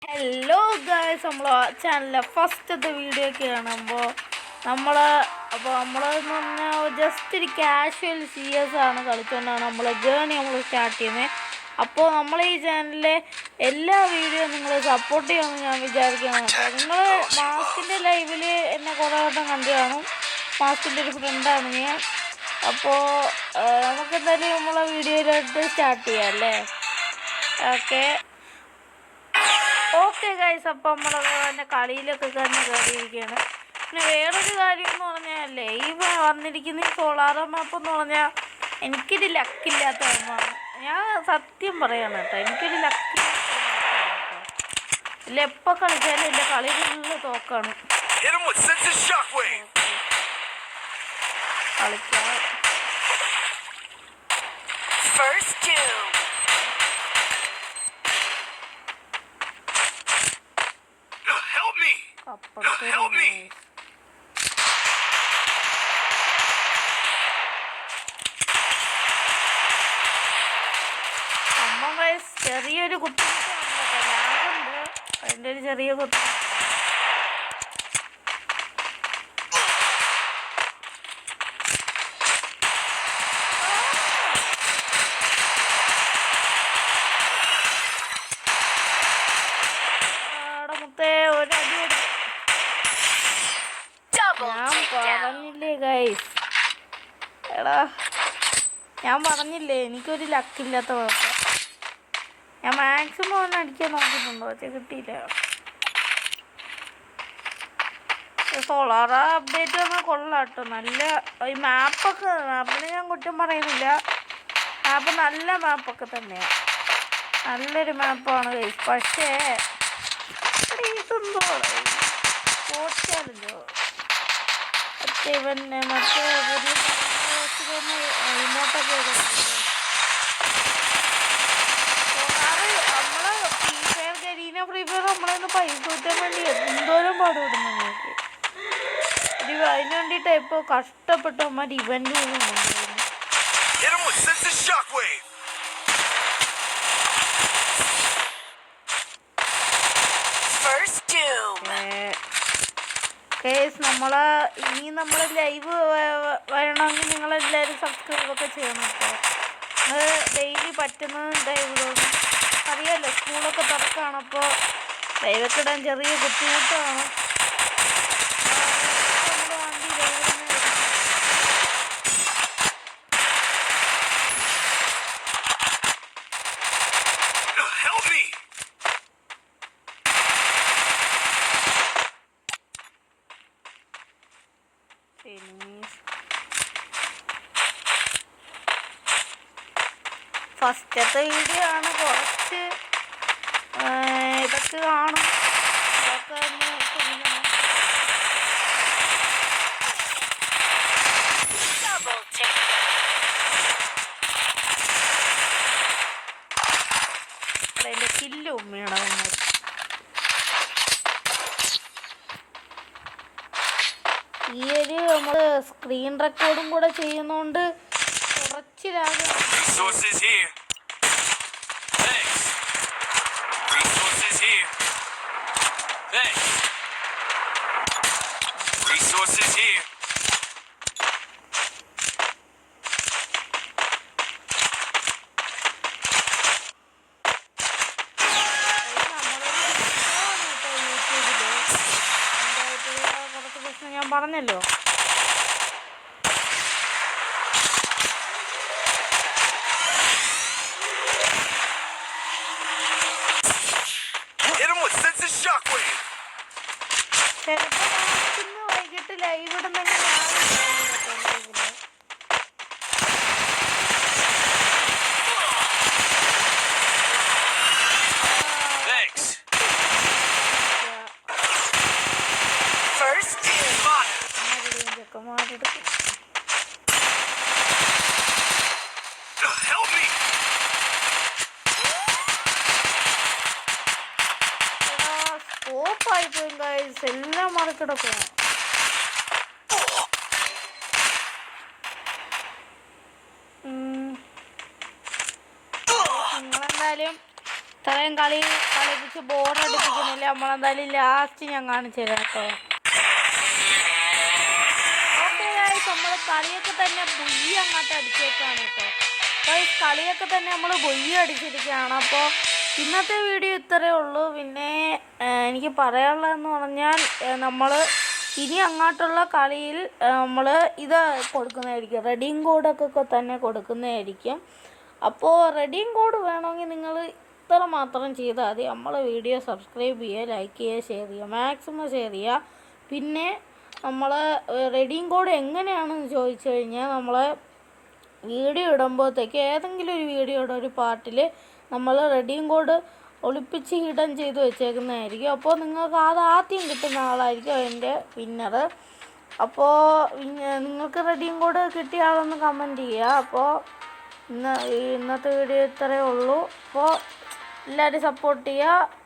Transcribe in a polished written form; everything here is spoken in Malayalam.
ഹലോ ഗായ്സ്, നമ്മൾ ചാനലിലെ ഫസ്റ്റത്തെ വീഡിയോ ഒക്കെ കാണുമ്പോൾ നമ്മളെന്ന് പറഞ്ഞാൽ ജസ്റ്റ് ഒരു കാഷ്വൽ CS ആണ് കളിച്ചുകൊണ്ടാണ് നമ്മളെ ജേണി സ്റ്റാർട്ട് ചെയ്യുന്നത്. അപ്പോൾ നമ്മൾ ഈ ചാനലിലെ എല്ലാ വീഡിയോ നിങ്ങൾ സപ്പോർട്ട് ചെയ്യുമെന്ന് ഞാൻ വിചാരിക്കുകയാണ്. അപ്പോൾ നിങ്ങൾ മാസ്കിൻ്റെ ലൈവിൽ എന്നെ കുറേ വട്ടം കണ്ടു കാണും. മാസ്കിൻ്റെ ഒരു ഫ്രണ്ടാണ് ഞാൻ. അപ്പോൾ നമുക്കെന്തായാലും നമ്മളെ വീഡിയോയിലോട്ട് സ്റ്റാർട്ട് ചെയ്യാം അല്ലേ? ഓക്കെ ഗൈസ്, അപ്പം നമ്മളെ കളിയിലൊക്കെ തന്നെ കയറിയിരിക്കുകയാണ്. പിന്നെ വേറൊരു കാര്യം എന്ന് പറഞ്ഞാലേ, ഈ വന്നിരിക്കുന്ന ഈ സോളാർ മാപ്പ് എന്ന് പറഞ്ഞാൽ എനിക്കൊരു ലക്കില്ലാത്ത മാപ്പാണ്. ഞാൻ സത്യം പറയാണ് കേട്ടോ, എനിക്കൊരു ലക്കില്ലാത്ത മാപ്പാണ്. ഇല്ല, എപ്പോൾ കളിച്ചാലും എൻ്റെ കളി ഫുള്ള് തോക്കാണ്. കളിക്കാം. ചെറിയൊരു കുത്തിമുട്ടുണ്ട്, ലാഗുണ്ട്. അതിൻ്റെ ഒരു ചെറിയ കുത്തിമുട്ട്. ഞാൻ പറഞ്ഞില്ലേ എനിക്കൊരു ലക്കില്ലാത്ത കുഴപ്പം. ഞാൻ മാക്സിമം ഒന്ന് അടിക്കാൻ നോക്കിയിട്ടുണ്ടോ, പക്ഷെ കിട്ടിയില്ല. സോളാർ അപ്ഡേറ്റ് വന്നാൽ കൊള്ളാം കേട്ടോ. നല്ല ഈ മാപ്പിനെ ഞാൻ കുറ്റം പറയുന്നില്ല. മാപ്പ് നല്ല മാപ്പൊക്കെ തന്നെയാണ്, നല്ലൊരു മാപ്പാണ് ഗൈസ്. പക്ഷേ ഇതെന്തോ പോറ്റാലോ മറ്റേ പുതിയ ഇമോട്ടൊക്കെ ഫ്രീ ഫയർ നമ്മളൊന്ന് പൈസ കിട്ടാൻ വേണ്ടി എന്തോരം പാടുപെടും നിങ്ങൾക്ക്. അതിന് വേണ്ടിയിട്ട് ഇപ്പോൾ കഷ്ടപ്പെട്ട് അമ്മ ഇവന്റ് ഇനി നമ്മളെ ലൈവ് വരണമെങ്കിൽ നിങ്ങളെല്ലാവരും സബ്സ്ക്രൈബൊക്കെ ചെയ്യണം കേട്ടോ. അത് ഡെയിലി പറ്റുന്നത് ലൈവ് അറിയാമല്ലോ, സ്കൂളൊക്കെ തുറക്കുകയാണ്. അപ്പോൾ ലൈവൊക്കെ ഇടാൻ ചെറിയ ബുദ്ധിമുട്ടാണ്. ഫസ്റ്റത്തെ വീഡിയോ ആണ്, കുറച്ച് ഇതൊക്കെ കാണും. ഇതൊക്കെ ഒന്ന് ചെയ്യണം. അതിൻ്റെ കില്ല് ഉമ്മയാണ് വന്നത്. ഈ ഒരു നമ്മൾ സ്ക്രീൻ റെക്കോർഡും കൂടെ ചെയ്യുന്നോണ്ട് കുറച്ച് ലാഗ്. ഞാൻ പറഞ്ഞല്ലോ. ചിലപ്പോൾ വൈകിട്ട് ലൈവ് ഇടുന്നെങ്കിൽ സ്കോപ്പായിപ്പോയി ഗൈസ്, എല്ലാം മറിക്കിടക്കുക. നിങ്ങളെന്തായാലും ഇത്രയും കളിപ്പിച്ച് ബോറടിപ്പിക്കുന്നില്ല. നമ്മളെന്തായാലും ലാസ്റ്റ് ഞാൻ കാണിച്ചു തരാം കേട്ടോ. ഓക്കെ ഗൈസ്, നമ്മൾ കളിയൊക്കെ തന്നെ ബുയ്യ അങ്ങോട്ട് അടിച്ചേക്കാണ് കേട്ടോ. ഗൈസ്, കളിയൊക്കെ തന്നെ നമ്മൾ ബുയ്യ അടിച്ചിരിക്കുകയാണ്. അപ്പോൾ ഇന്നത്തെ വീഡിയോ ഇത്രയേ ഉള്ളൂ. പിന്നെ എനിക്ക് പറയാനുള്ളതെന്ന് പറഞ്ഞാൽ നമ്മൾ ഇനി അങ്ങോട്ടുള്ള കളിയിൽ നമ്മൾ ഇത് കൊടുക്കുന്നതായിരിക്കും, റെഡീം കോഡൊക്കെ തന്നെ കൊടുക്കുന്നതായിരിക്കും. അപ്പോൾ റെഡീം കോഡ് വേണമെങ്കിൽ നിങ്ങൾ ഇത്ര മാത്രം ചെയ്താൽ മതി. നമ്മളെ വീഡിയോ സബ്സ്ക്രൈബ് ചെയ്യുക, ലൈക്ക് ചെയ്യുക, ഷെയർ ചെയ്യുക, മാക്സിമം ഷെയർ ചെയ്യുക. പിന്നെ നമ്മൾ റെഡീം കോഡ് എങ്ങനെയാണെന്ന് ചോദിച്ചു കഴിഞ്ഞാൽ നമ്മൾ വീഡിയോ ഇടുമ്പോഴത്തേക്ക് ഏതെങ്കിലും ഒരു വീഡിയോയുടെ ഒരു പാർട്ടിൽ നമ്മൾ റെഡീം കോഡ് ഒളിപ്പിച്ച് ഹിഡൻ ചെയ്ത് വെച്ചേക്കുന്നതായിരിക്കും. അപ്പോൾ നിങ്ങൾക്ക് അത് ആദ്യം കിട്ടുന്ന ആളായിരിക്കും അതിൻ്റെ വിന്നർ. അപ്പോൾ നിങ്ങൾക്ക് റെഡീം കോഡ് കിട്ടിയ ആളൊന്ന് കമൻറ്റ് ചെയ്യുക. അപ്പോൾ ഇന്നത്തെ വീഡിയോ ഇത്രയേ ഉള്ളൂ. അപ്പോൾ എല്ലാവരും സപ്പോർട്ട് ചെയ്യുക.